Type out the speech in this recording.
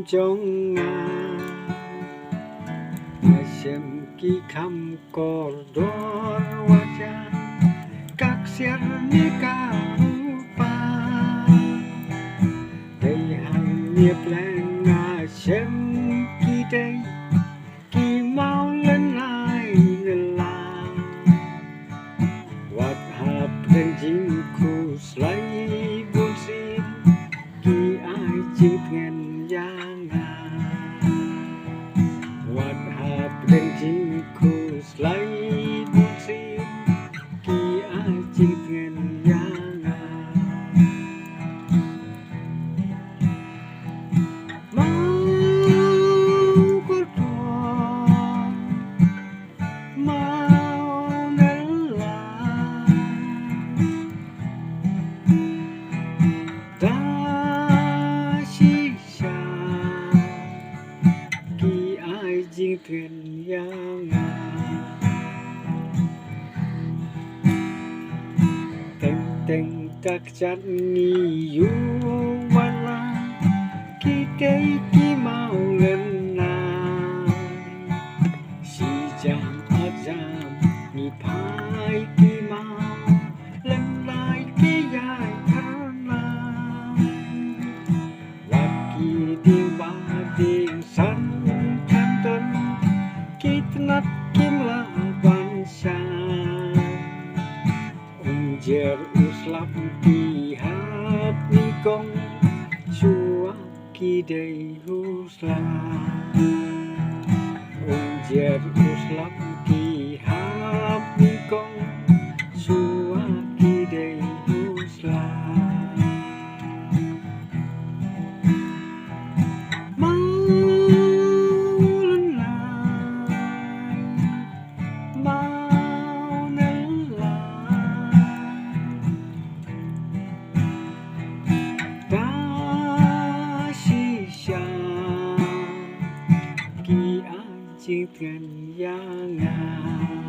trong ngàn xem ki kham koridor wajah kaksir nika rupa day hanya planga xem ki day ki mau lên lại ngelang wat hap dan jingku selai bunsin ki ai chip ngen jangan wat hap dan jingku selai bunsin ki ai chip ngen jangan mau berdoa mau nelah sisa ki ai jing thuyền yang teng teng tak chat ni yu wala ki cây ki mau lên nai si jam azam ni pai ki mau lên lại ki yai tiếng sân thân tân kít nát kim lang ban sa unjer uslap ki hap ni kong chua ki day usla unjer uslap ki hap ni kong chua ki day usla ki ai ching thuyền yang